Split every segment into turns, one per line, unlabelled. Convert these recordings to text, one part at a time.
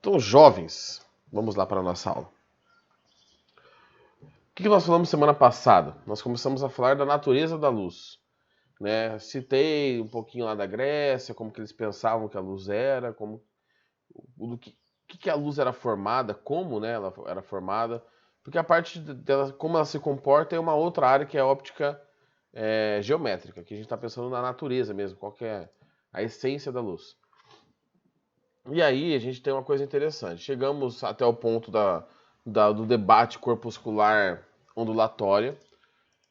Então, jovens, vamos lá para a nossa aula. O que nós falamos semana passada? Nós começamos a falar da natureza da luz, né? Citei um pouquinho lá da Grécia, como que eles pensavam que a luz era, do que a luz era formada, como, né, ela era formada, porque a parte dela, como ela se comporta, é uma outra área que é a óptica geométrica, que a gente está pensando na natureza mesmo, qual que é a essência da luz. E aí a gente tem uma coisa interessante. Chegamos até o ponto do debate corpuscular ondulatória.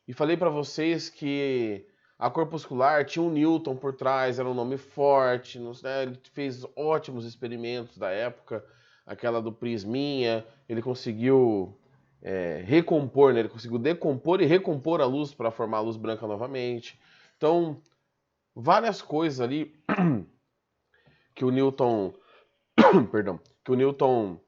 E falei para vocês que a corpuscular tinha um Newton por trás, era um nome forte. Né? Ele fez ótimos experimentos da época. Aquela do prisminha. Ele conseguiu recompor, né? Ele conseguiu decompor e recompor a luz para formar a luz branca novamente. Então, várias coisas ali que o Newton perdão, que o Newton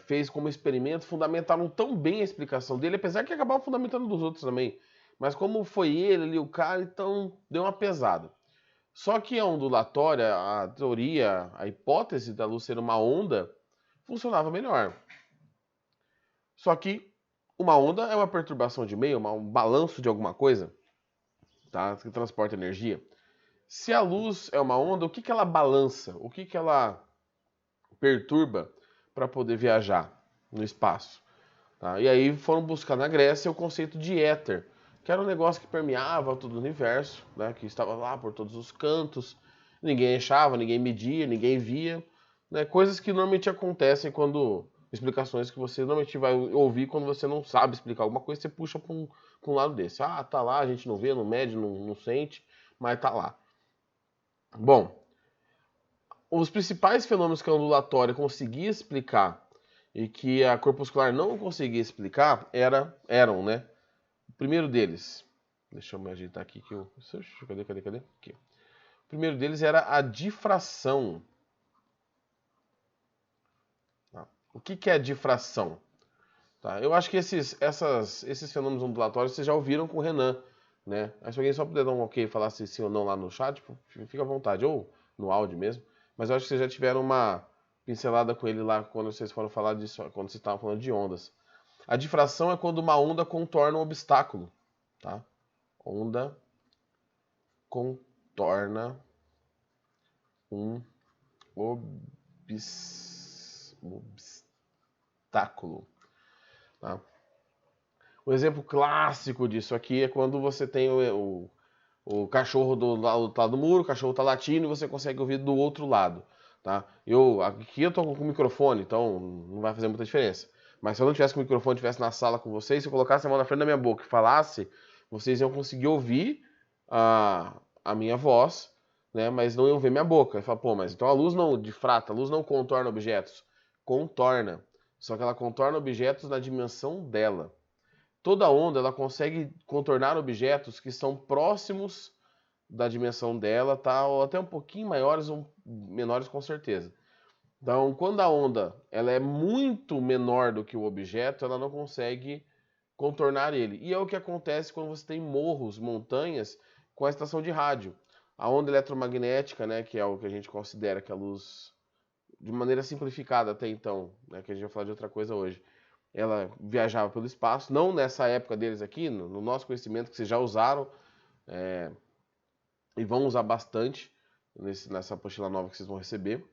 fez como experimento fundamentaram tão bem a explicação dele, apesar que acabaram fundamentando dos outros também. Mas como foi ele ali, o cara, então deu uma pesada. Só que a ondulatória, a teoria, a hipótese da luz ser uma onda, funcionava melhor. Só que uma onda é uma perturbação de meio, um balanço de alguma coisa, tá? Que transporta energia. Se a luz é uma onda, o que ela balança? O que ela perturba para poder viajar no espaço? Tá? E aí foram buscar na Grécia o conceito de éter, que era um negócio que permeava todo o universo, né? Que estava lá por todos os cantos, ninguém achava, ninguém media, ninguém via, né? Coisas que normalmente acontecem quando explicações que você normalmente vai ouvir quando você não sabe explicar alguma coisa, você puxa para um lado desse. Ah, tá lá, a gente não vê, não mede, não sente, mas tá lá. Bom, os principais fenômenos que a ondulatória conseguia explicar e que a corpuscular não conseguia explicar eram, né? O primeiro deles, deixa eu me ajeitar aqui que eu, cadê? Aqui. O primeiro deles era a difração. Tá? O que é a difração? Tá? Eu acho que esses fenômenos ondulatórios vocês já ouviram com o Renan, né? Mas se alguém só puder dar um ok e falar se sim ou não lá no chat, fica à vontade, ou no áudio mesmo. Mas eu acho que vocês já tiveram uma pincelada com ele lá quando vocês foram falar disso, quando vocês estavam falando de ondas. A difração é quando uma onda contorna um obstáculo, tá? Onda contorna um obstáculo, tá? O exemplo clássico disso aqui é quando você tem o cachorro do lado do muro, o cachorro tá latindo e você consegue ouvir do outro lado, tá? Aqui eu tô com o microfone, então não vai fazer muita diferença. Mas se eu não tivesse com o microfone, estivesse na sala com vocês, se eu colocasse a mão na frente da minha boca e falasse, vocês iam conseguir ouvir a minha voz, né? Mas não iam ver minha boca. Eu falo, pô, mas então a luz não difrata, a luz não contorna objetos. Contorna. Só que ela contorna objetos na dimensão dela. Toda onda ela consegue contornar objetos que são próximos da dimensão dela, tá? Ou até um pouquinho maiores ou menores com certeza. Então, quando a onda ela é muito menor do que o objeto, ela não consegue contornar ele. E é o que acontece quando você tem morros, montanhas com a estação de rádio. A onda eletromagnética, né, que é o que a gente considera que a luz, de maneira simplificada até então, né, que a gente vai falar de outra coisa hoje, ela viajava pelo espaço, não nessa época deles aqui, no nosso conhecimento, que vocês já usaram e vão usar bastante nessa apostila nova que vocês vão receber.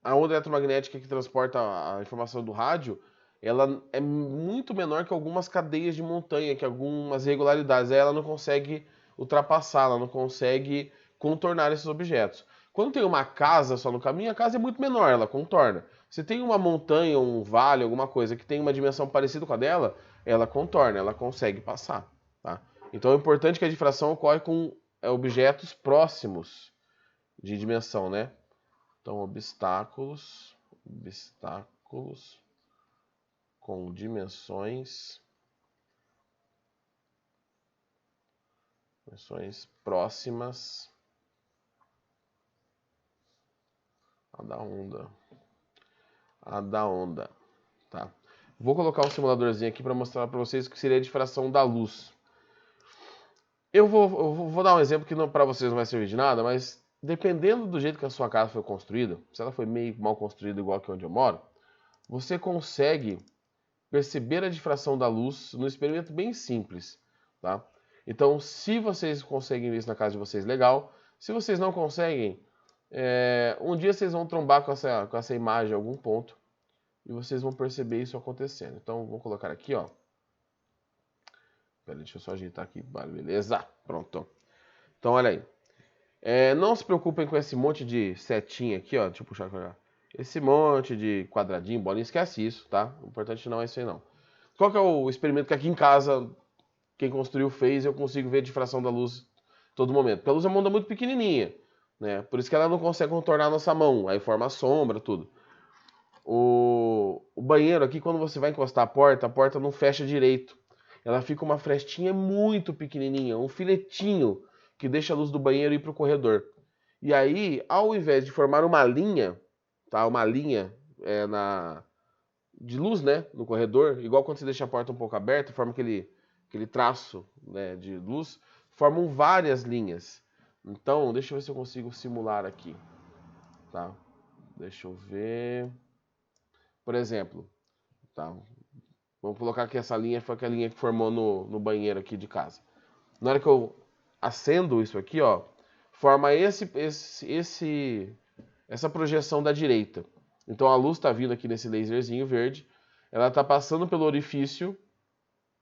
A onda eletromagnética que transporta a informação do rádio, ela é muito menor que algumas cadeias de montanha, que algumas regularidades. Aí ela não consegue ultrapassar, ela não consegue contornar esses objetos. Quando tem uma casa só no caminho, a casa é muito menor, ela contorna. Se tem uma montanha, um vale, alguma coisa que tem uma dimensão parecida com a dela, ela contorna, ela consegue passar. Tá? Então é importante que a difração ocorre com objetos próximos de dimensão, né? Então, obstáculos com dimensões próximas a da onda, tá? Vou colocar um simuladorzinho aqui para mostrar para vocês o que seria a difração da luz. Eu vou dar um exemplo que para vocês não vai servir de nada, mas dependendo do jeito que a sua casa foi construída, se ela foi meio mal construída igual aqui onde eu moro, você consegue perceber a difração da luz num experimento bem simples, tá? Então, se vocês conseguem ver isso na casa de vocês, legal. Se vocês não conseguem, um dia vocês vão trombar com essa imagem em algum ponto e vocês vão perceber isso acontecendo. Então, vou colocar aqui, ó. Pera, deixa eu só ajeitar aqui, beleza, pronto. Então, olha aí. Não se preocupem com esse monte de setinha aqui, ó. Deixa eu puxar pra cá. Esse monte de quadradinho, bolinha, esquece isso, tá? O importante não é isso aí, não. Qual que é o experimento que aqui em casa, quem construiu fez, eu consigo ver a difração da luz todo momento? Porque a luz é uma onda muito pequenininha, né? Por isso que ela não consegue contornar a nossa mão, aí forma sombra, tudo. O banheiro aqui, quando você vai encostar a porta não fecha direito. Ela fica uma frestinha muito pequenininha, um filetinho que deixa a luz do banheiro ir para o corredor. E aí, ao invés de formar uma linha, tá? Uma linha de luz, né? No corredor, igual quando você deixa a porta um pouco aberta, forma aquele traço, né, de luz, formam várias linhas. Então, deixa eu ver se eu consigo simular aqui. Tá? Deixa eu ver. Por exemplo, tá? Vamos colocar que essa linha foi aquela linha que formou no banheiro aqui de casa. Na hora que eu acendo isso aqui, ó, forma essa projeção da direita. Então a luz está vindo aqui nesse laserzinho verde, ela está passando pelo orifício,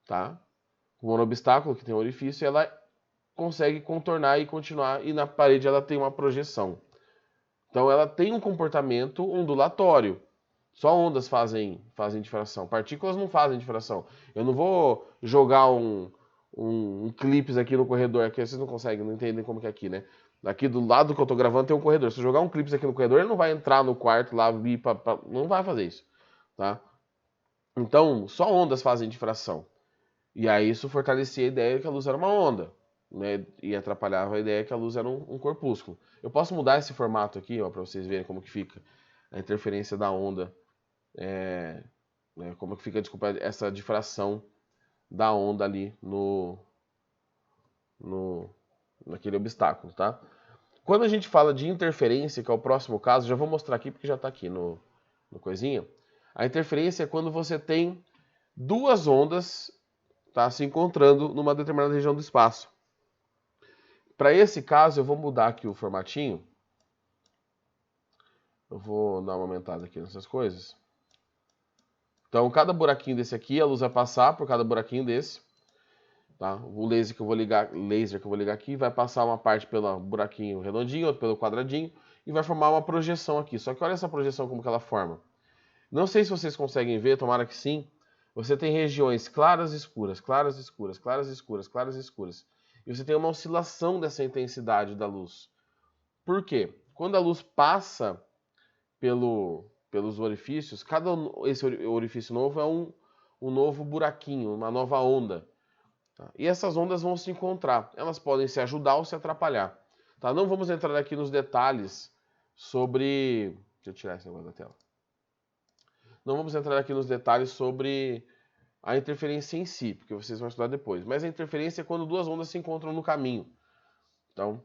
tá? Com um obstáculo que tem um orifício, ela consegue contornar e continuar, e na parede ela tem uma projeção. Então ela tem um comportamento ondulatório. Só ondas fazem difração. Partículas não fazem difração. Eu não vou jogar um clipes aqui no corredor, aqui vocês não conseguem, não entendem como que é aqui, né? Aqui do lado que eu tô gravando tem um corredor. Se eu jogar um clipes aqui no corredor, ele não vai entrar no quarto lá, não vai fazer isso, tá? Então, só ondas fazem difração. E aí isso fortalecia a ideia que a luz era uma onda, né? E atrapalhava a ideia que a luz era um corpúsculo. Eu posso mudar esse formato aqui, ó, para vocês verem como que fica a interferência da onda, né, como que fica, desculpa, essa difração da onda ali naquele obstáculo, tá? Quando a gente fala de interferência, que é o próximo caso, já vou mostrar aqui porque já está aqui no coisinha. A interferência é quando você tem duas ondas, tá, se encontrando numa determinada região do espaço. Para esse caso, eu vou mudar aqui o formatinho. Eu vou dar uma aumentada aqui nessas coisas. Então, cada buraquinho desse aqui, a luz vai passar por cada buraquinho desse. Tá? O laser que eu vou ligar aqui vai passar uma parte pelo buraquinho redondinho, outra pelo quadradinho, e vai formar uma projeção aqui. Só que olha essa projeção como que ela forma. Não sei se vocês conseguem ver, tomara que sim. Você tem regiões claras e escuras, claras e escuras, claras e escuras, claras e escuras. E você tem uma oscilação dessa intensidade da luz. Por quê? Quando a luz passa pelos orifícios, esse orifício novo é um novo buraquinho, uma nova onda. Tá? E essas ondas vão se encontrar. Elas podem se ajudar ou se atrapalhar. Tá? Não vamos entrar aqui nos detalhes sobre... Deixa eu tirar esse negócio da tela. Não vamos entrar aqui nos detalhes sobre a interferência em si, porque vocês vão estudar depois. Mas a interferência é quando duas ondas se encontram no caminho. Então,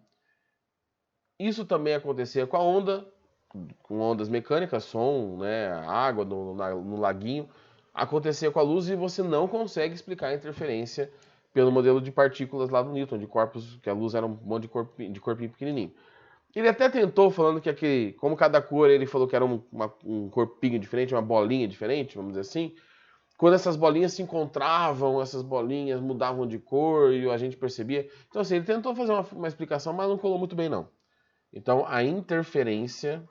isso também acontecia com a onda, com ondas mecânicas, som, né, água no laguinho. Acontecia com a luz e você não consegue explicar a interferência pelo modelo de partículas lá do Newton, de corpos, que a luz era um monte de corpinho pequenininho. Ele até tentou, falando que como cada cor, ele falou que era um corpinho diferente, uma bolinha diferente, vamos dizer assim. Quando essas bolinhas se encontravam, essas bolinhas mudavam de cor e a gente percebia. Então, assim, ele tentou fazer uma explicação, mas não colou muito bem, não. Então, a interferência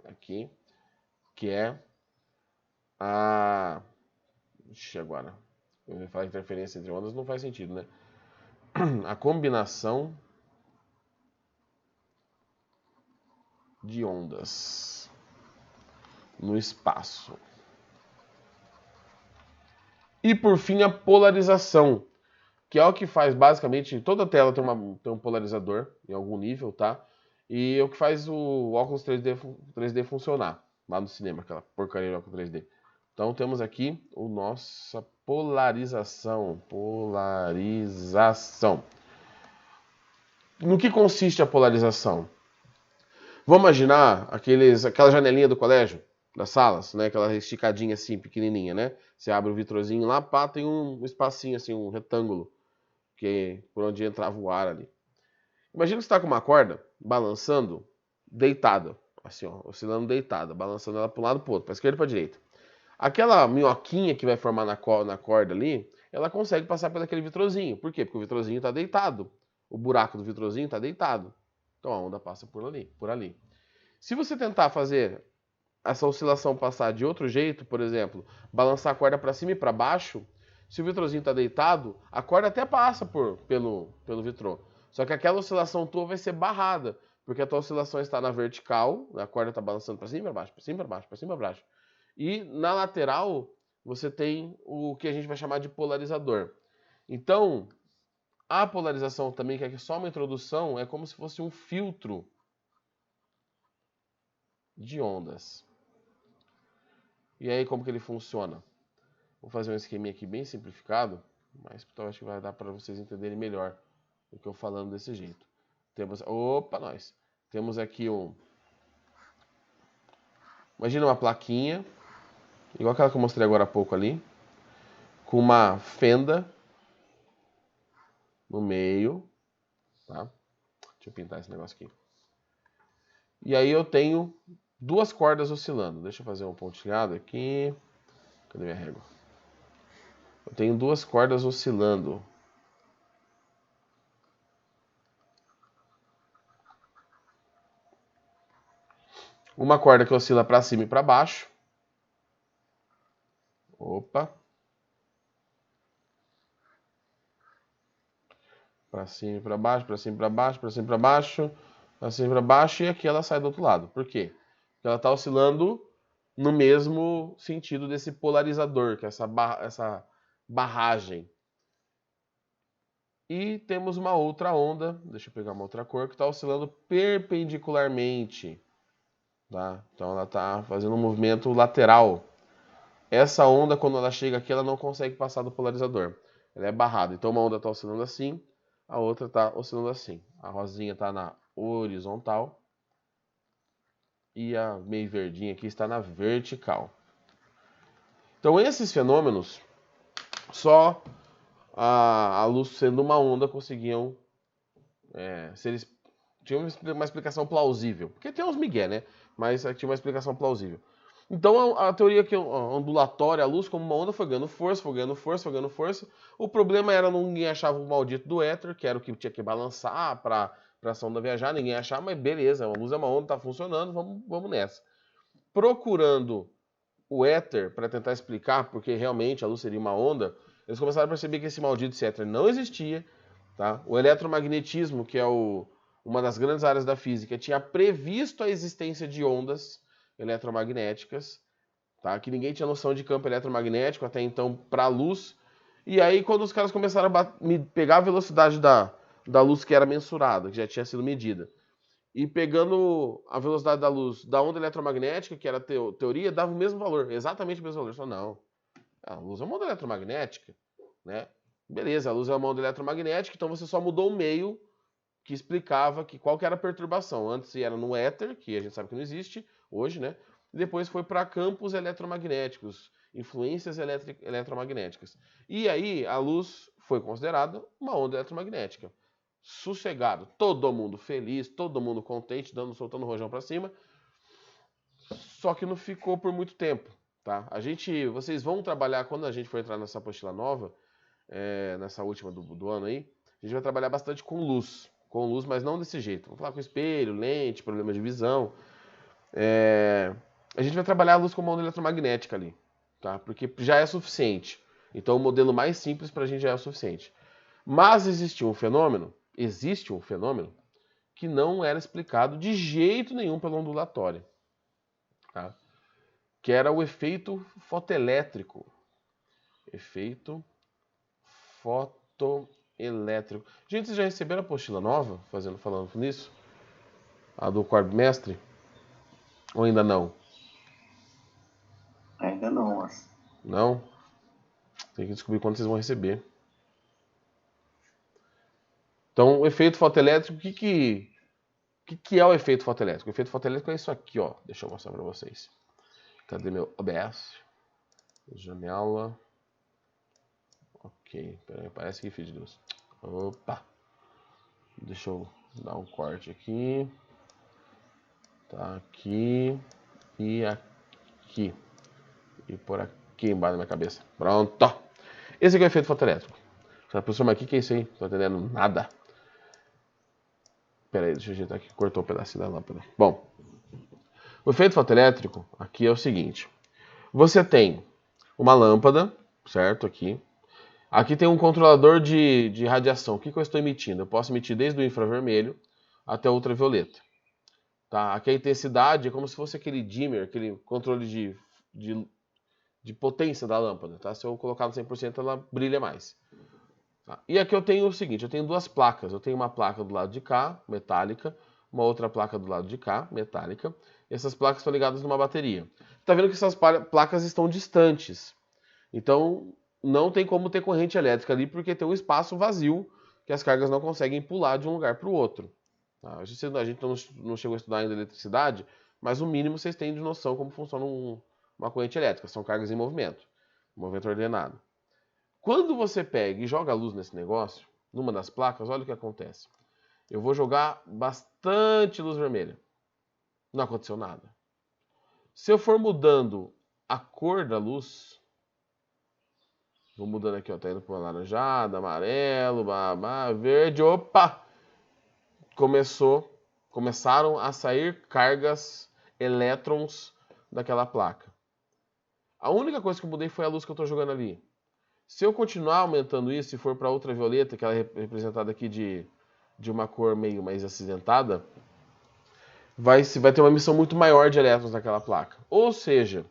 aqui, que é a... Ixi, agora... Eu ia falar interferência entre ondas, não faz sentido, né? A combinação de ondas no espaço. E por fim, a polarização, que é o que faz basicamente... Toda tela tem um polarizador em algum nível, tá? E é o que faz o óculos 3D funcionar lá no cinema, aquela porcaria de óculos 3D. Então temos aqui a nossa polarização. No que consiste a polarização? Vamos imaginar aquela janelinha do colégio, das salas, né? Aquela esticadinha assim, pequenininha, né? Você abre o vitrozinho lá, pá, tem um espacinho assim, um retângulo, que por onde entrava o ar ali. Imagina que você está com uma corda balançando deitada, assim, ó, oscilando deitada, balançando ela para um lado para o outro, para esquerda e para direita. Aquela minhoquinha que vai formar na corda ali, ela consegue passar pelo aquele vitrozinho. Por quê? Porque o vitrozinho está deitado. O buraco do vitrozinho está deitado. Então a onda passa por ali. Se você tentar fazer essa oscilação passar de outro jeito, por exemplo, balançar a corda para cima e para baixo, se o vitrozinho está deitado, a corda até passa pelo vitrô. Só que aquela oscilação tua vai ser barrada, porque a tua oscilação está na vertical, a corda está balançando para cima e para baixo, para cima e para baixo, para cima e para baixo. E na lateral, você tem o que a gente vai chamar de polarizador. Então, a polarização também, que é só uma introdução, é como se fosse um filtro de ondas. E aí, como que ele funciona? Vou fazer um esqueminha aqui bem simplificado, mas eu acho que vai dar para vocês entenderem melhor do que eu falando desse jeito. Temos aqui imagina uma plaquinha, igual aquela que eu mostrei agora há pouco ali, com uma fenda no meio, tá? Deixa eu pintar esse negócio aqui. E aí eu tenho duas cordas oscilando. Deixa eu fazer um pontilhado aqui. Cadê minha régua? Eu tenho duas cordas oscilando. Uma corda que oscila para cima e para baixo. Opa. Para cima e para baixo, para cima e para baixo, para cima e para baixo, para cima e para baixo, e aqui ela sai do outro lado. Por quê? Porque ela está oscilando no mesmo sentido desse polarizador, que é essa barragem. E temos uma outra onda, deixa eu pegar uma outra cor, que está oscilando perpendicularmente. Tá? Então ela está fazendo um movimento lateral. Essa onda, quando ela chega aqui, ela não consegue passar do polarizador. Ela é barrada. Então uma onda está oscilando assim, a outra está oscilando assim. A rosinha está na horizontal e a meio verdinha aqui está na vertical. Então esses fenômenos, só a luz sendo uma onda conseguiam se eles tinham uma explicação plausível. Porque tem uns migué, né? Mas tinha uma explicação plausível. Então a teoria que ondulatória, a luz como uma onda foi ganhando força, foi ganhando força, foi ganhando força. O problema era ninguém achava o maldito do éter, que era o que tinha que balançar para essa onda viajar, ninguém achava, mas beleza, a luz é uma onda, tá funcionando, vamos nessa. Procurando o éter para tentar explicar porque realmente a luz seria uma onda, eles começaram a perceber que esse maldito éter não existia, tá? O eletromagnetismo, que é uma das grandes áreas da física, tinha previsto a existência de ondas eletromagnéticas, tá? Que ninguém tinha noção de campo eletromagnético até então para a luz. E aí, quando os caras começaram a pegar a velocidade da luz que era mensurada, que já tinha sido medida, e pegando a velocidade da luz da onda eletromagnética, que era a teoria, dava o mesmo valor, exatamente o mesmo valor. Só não, a luz é uma onda eletromagnética, né? Beleza, a luz é uma onda eletromagnética, então você só mudou o meio que explicava qual que era a perturbação. Antes era no éter, que a gente sabe que não existe hoje, né? E depois foi para campos eletromagnéticos, influências eletromagnéticas. E aí a luz foi considerada uma onda eletromagnética. Sossegado, todo mundo feliz, todo mundo contente, soltando o rojão para cima. Só que não ficou por muito tempo, tá? Vocês vão trabalhar, quando a gente for entrar nessa apostila nova, nessa última do ano aí, a gente vai trabalhar bastante com luz, mas não desse jeito. Vamos falar com espelho, lente, problema de visão. A gente vai trabalhar a luz como onda eletromagnética ali, tá? Porque já é suficiente. Então o modelo mais simples para a gente já é o suficiente. Mas existe um fenômeno que não era explicado de jeito nenhum pela ondulatória, tá? Que era o efeito fotoelétrico. Efeito fotoelétrico. Gente, vocês já receberam a apostila nova, falando nisso? A do quarto mestre? Ou ainda não?
ainda não, acho.
Não? Tem que descobrir quando vocês vão receber. Então, o efeito fotoelétrico, o que é o efeito fotoelétrico? O efeito fotoelétrico é isso aqui, ó. Deixa eu mostrar para vocês. Cadê meu OBS? Janela. Ok, peraí, parece que fiz de luz. Opa! Deixa eu dar um corte aqui. Tá aqui. E aqui. E por aqui embaixo da minha cabeça. Pronto! Esse aqui é o efeito fotoelétrico. Professor, mas o que é isso aí? Não tô entendendo nada. Pera aí, deixa eu ajeitar aqui. Cortou um pedacinho da lâmpada. Bom, o efeito fotoelétrico aqui é o seguinte. Você tem uma lâmpada, certo? Aqui tem um controlador de radiação. O que eu estou emitindo? Eu posso emitir desde o infravermelho até o ultravioleta. Tá? Aqui a intensidade é como se fosse aquele dimmer, aquele controle de potência da lâmpada. Tá? Se eu colocar no 100%, ela brilha mais. Tá? E aqui eu tenho o seguinte, eu tenho duas placas. Eu tenho uma placa do lado de cá, metálica, uma outra placa do lado de cá, metálica. E essas placas estão ligadas numa bateria. Está vendo que essas placas estão distantes. Então, não tem como ter corrente elétrica ali, porque tem um espaço vazio que as cargas não conseguem pular de um lugar para o outro. Tá? A gente não chegou a estudar ainda eletricidade, mas o mínimo vocês têm de noção como funciona uma corrente elétrica. São cargas em movimento ordenado. Quando você pega e joga a luz nesse negócio, numa das placas, olha o que acontece. Eu vou jogar bastante luz vermelha. Não aconteceu nada. Se eu for mudando a cor da luz, vou mudando aqui, ó, tá indo para alaranjado, amarelo, verde, opa! Começaram a sair cargas, elétrons daquela placa. A única coisa que eu mudei foi a luz que eu estou jogando ali. Se eu continuar aumentando isso, se for para ultravioleta, que ela é representada aqui de uma cor meio mais acinzentada, vai ter uma emissão muito maior de elétrons naquela placa. Ou seja,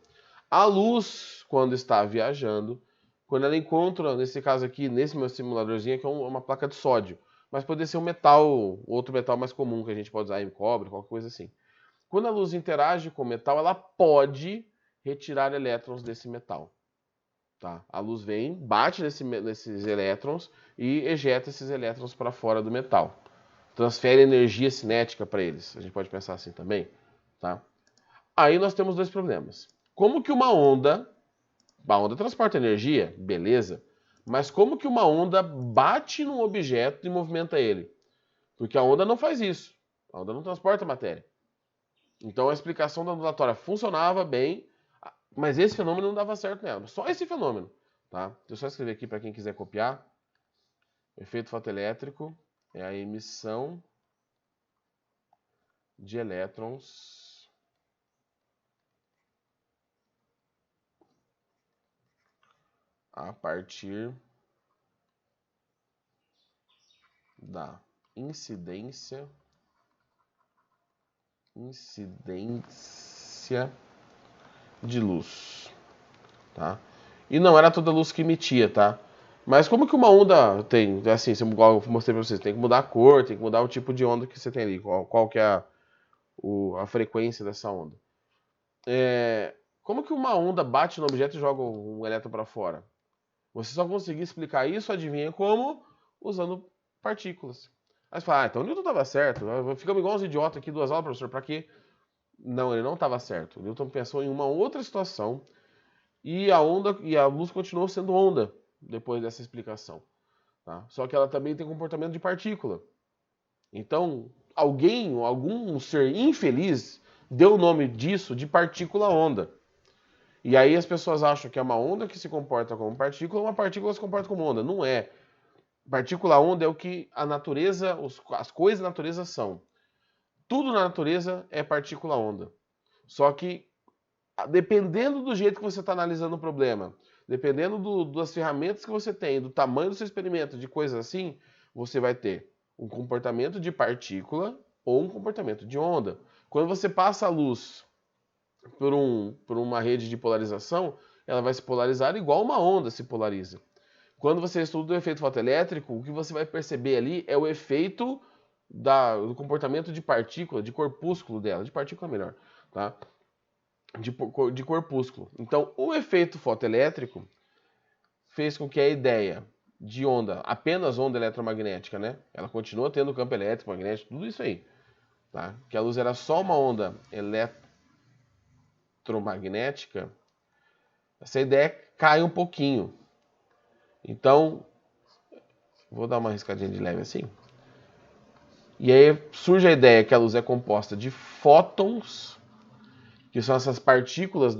a luz, quando está viajando, quando ela encontra, nesse caso aqui, nesse meu simuladorzinho, que é uma placa de sódio, mas poderia ser um metal, outro metal mais comum que a gente pode usar em cobre, qualquer coisa assim. Quando a luz interage com o metal, ela pode retirar elétrons desse metal. Tá? A luz vem, bate nesses elétrons e ejeta esses elétrons para fora do metal. Transfere energia cinética para eles. A gente pode pensar assim também. Tá? Aí nós temos dois problemas. Como que uma onda transporta energia, beleza, mas como que uma onda bate num objeto e movimenta ele? Porque a onda não faz isso. A onda não transporta matéria. Então a explicação da ondulatória funcionava bem, mas esse fenômeno não dava certo nela. Só esse fenômeno. Tá? Deixa eu só escrever aqui para quem quiser copiar. O efeito fotoelétrico é a emissão de elétrons a partir da incidência de luz. Tá? E não era toda luz que emitia, tá? Mas como que uma onda tem, assim, igual eu mostrei pra vocês, tem que mudar a cor, tem que mudar o tipo de onda que você tem ali, qual que é a frequência dessa onda. Como que uma onda bate no objeto e joga um elétron para fora? Você só conseguia explicar isso, adivinha como? Usando partículas. Aí você fala, então o Newton estava certo, ficamos igual uns idiotas aqui, 2 aulas, professor, para quê? Não, ele não estava certo. O Newton pensou em uma outra situação e a luz continuou sendo onda depois dessa explicação. Tá? Só que ela também tem comportamento de partícula. Então, algum ser infeliz deu o nome disso de partícula onda. E aí as pessoas acham que é uma onda que se comporta como partícula, uma partícula se comporta como onda. Não é. Partícula onda é o que a natureza, as coisas da natureza são. Tudo na natureza é partícula onda. Só que, dependendo do jeito que você está analisando o problema, dependendo das ferramentas que você tem, do tamanho do seu experimento, de coisas assim, você vai ter um comportamento de partícula ou um comportamento de onda. Quando você passa a luz por uma rede de polarização, ela vai se polarizar igual uma onda se polariza. Quando você estuda o efeito fotoelétrico, o que você vai perceber ali é o efeito do comportamento de partícula, de corpúsculo dela, de partícula melhor, tá? de corpúsculo. Então, o efeito fotoelétrico fez com que a ideia de onda, apenas onda eletromagnética, né? Ela continua tendo campo elétrico, magnético, tudo isso aí. Tá? Que a luz era só uma onda eletromagnética, essa ideia cai um pouquinho. Então, vou dar uma riscadinha de leve assim. E aí surge a ideia que a luz é composta de fótons, que são essas partículas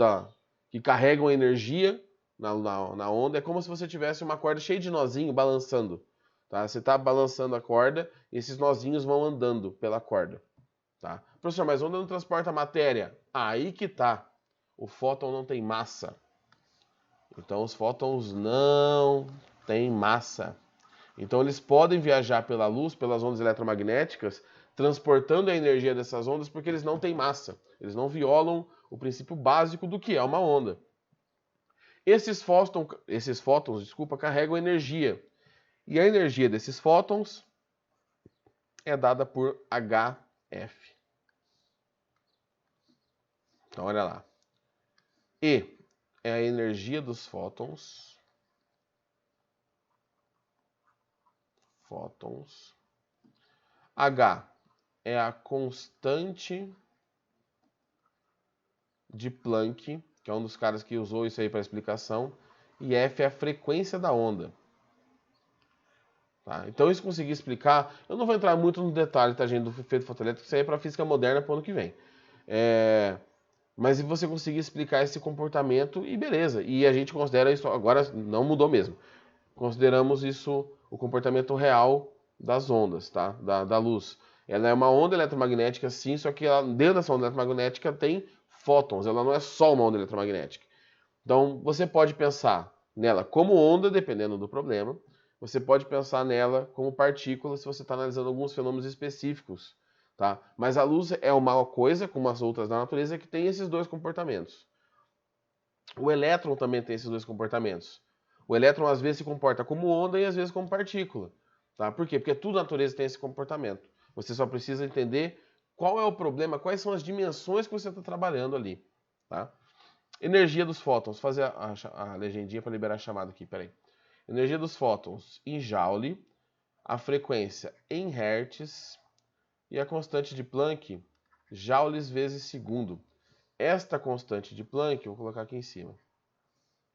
que carregam energia na onda. É como se você tivesse uma corda cheia de nozinho balançando. Tá? Você está balançando a corda e esses nozinhos vão andando pela corda. Tá? Professor, mas onda não transporta matéria? Aí que tá. O fóton não tem massa. Então os fótons não têm massa. Então eles podem viajar pela luz, pelas ondas eletromagnéticas, transportando a energia dessas ondas porque eles não têm massa. Eles não violam o princípio básico do que é uma onda. Esses fótons, carregam energia. E a energia desses fótons é dada por HF. Então olha lá. E é a energia dos fótons. H é a constante de Planck, que é um dos caras que usou isso aí para explicação, e F é a frequência da onda. Tá? Então, isso consegui explicar. Eu não vou entrar muito no detalhe, tá, gente, do efeito fotoelétrico, isso aí é para física moderna para o ano que vem. Mas você conseguir explicar esse comportamento, e beleza. E a gente considera isso, agora não mudou mesmo. Consideramos isso o comportamento real das ondas, tá? Da luz. Ela é uma onda eletromagnética, sim, só que dentro dessa onda eletromagnética tem fótons. Ela não é só uma onda eletromagnética. Então, você pode pensar nela como onda, dependendo do problema. Você pode pensar nela como partícula se você está analisando alguns fenômenos específicos. Tá? Mas a luz é uma coisa, como as outras da natureza, que tem esses dois comportamentos. O elétron também tem esses dois comportamentos. O elétron às vezes se comporta como onda e às vezes como partícula. Tá? Por quê? Porque tudo na natureza tem esse comportamento. Você só precisa entender qual é o problema, quais são as dimensões que você está trabalhando ali. Tá? Energia dos fótons. Fazer a legendinha para liberar a chamada aqui, peraí. Energia dos fótons em Joule, a frequência em Hertz e a constante de Planck, joules vezes segundo. Esta constante de Planck, vou colocar aqui em cima,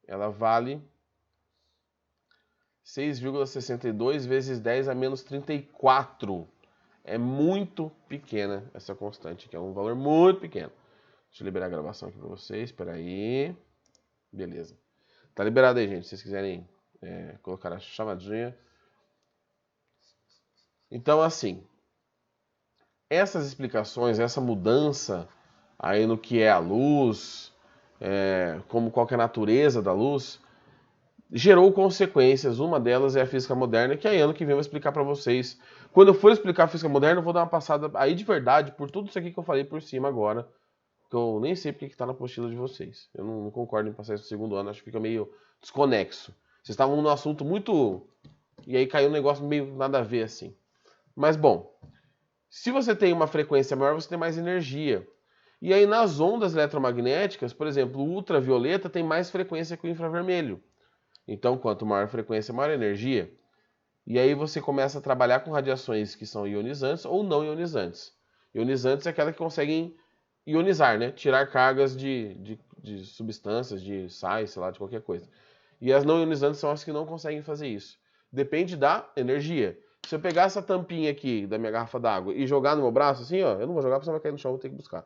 ela vale 6,62 vezes 10 a menos 34. É muito pequena essa constante, que é um valor muito pequeno. Deixa eu liberar a gravação aqui para vocês, espera aí. Beleza. Tá liberado aí, gente, se vocês quiserem colocar a chamadinha. Então, assim, essas explicações, essa mudança aí no que é a luz, como qual que é a natureza da luz, gerou consequências. Uma delas é a física moderna, que aí ano que vem eu vou explicar para vocês. Quando eu for explicar a física moderna, eu vou dar uma passada aí de verdade por tudo isso aqui que eu falei por cima agora, que eu nem sei porque que tá na apostila de vocês. Eu não concordo em passar isso no segundo ano, acho que fica meio desconexo. Vocês estavam num assunto muito... E aí caiu um negócio meio nada a ver assim. Mas bom, se você tem uma frequência maior, você tem mais energia. E aí nas ondas eletromagnéticas, por exemplo, o ultravioleta tem mais frequência que o infravermelho. Então, quanto maior a frequência, maior a energia. E aí você começa a trabalhar com radiações que são ionizantes ou não ionizantes. Ionizantes é aquelas que conseguem ionizar, né? Tirar cargas de substâncias, de sais, sei lá, de qualquer coisa. E as não ionizantes são as que não conseguem fazer isso. Depende da energia. Se eu pegar essa tampinha aqui da minha garrafa d'água e jogar no meu braço, assim, ó, eu não vou jogar porque senão vai cair no chão, vou ter que buscar.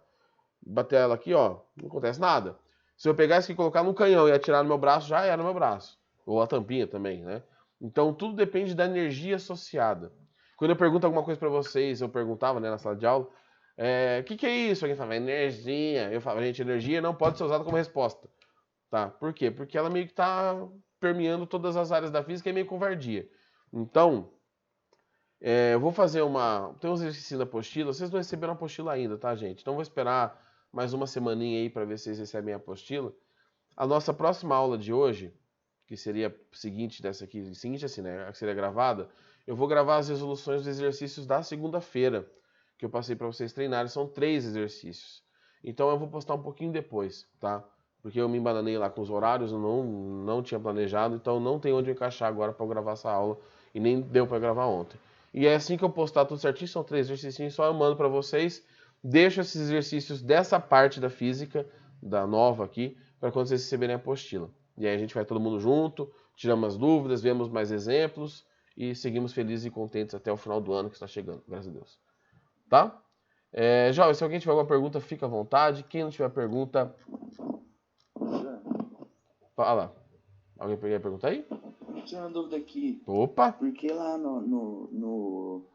Bater ela aqui, ó, não acontece nada. Se eu pegar isso aqui e colocar num canhão e atirar no meu braço, já era no meu braço. Ou a tampinha também, né? Então tudo depende da energia associada. Quando eu pergunto alguma coisa para vocês, eu perguntava, né, na sala de aula, que é isso? Alguém fala, energia. Eu falo, gente, energia não pode ser usada como resposta. Tá? Por quê? Porque ela meio que está permeando todas as áreas da física e é meio covardia. Então, eu vou fazer tem um exercício da apostila. Vocês não receberam a apostila ainda, tá, gente? Então vou esperar mais uma semaninha aí para ver se vocês recebem a apostila. A nossa próxima aula de hoje, que seria seguinte dessa aqui, seguinte assim, né, que seria gravada, eu vou gravar as resoluções dos exercícios da segunda-feira, que eu passei para vocês treinarem, são 3 exercícios. Então eu vou postar um pouquinho depois, tá? Porque eu me embananei lá com os horários, eu não tinha planejado, então não tem onde eu encaixar agora para gravar essa aula e nem deu para gravar ontem. E é assim que eu postar tudo certinho, são 3 exercícios, só eu mando para vocês. Deixo esses exercícios dessa parte da física, da nova aqui, para quando vocês receberem a apostila. E aí a gente vai todo mundo junto, tiramos as dúvidas, vemos mais exemplos e seguimos felizes e contentes até o final do ano que está chegando, graças a Deus. Tá? Jovem, se alguém tiver alguma pergunta, fica à vontade. Quem não tiver pergunta, fala. Alguém peguei a pergunta aí?
Tinha uma dúvida aqui.
Opa!
Porque lá no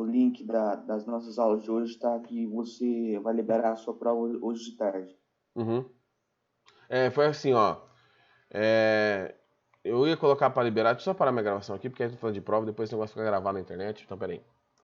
link das nossas aulas de hoje está que você vai liberar a sua prova hoje de tarde.
Uhum. Foi assim, ó. Eu ia colocar para liberar, deixa eu só parar minha gravação aqui, porque a gente tá falando de prova, depois o negócio fica gravado na internet. Então, peraí.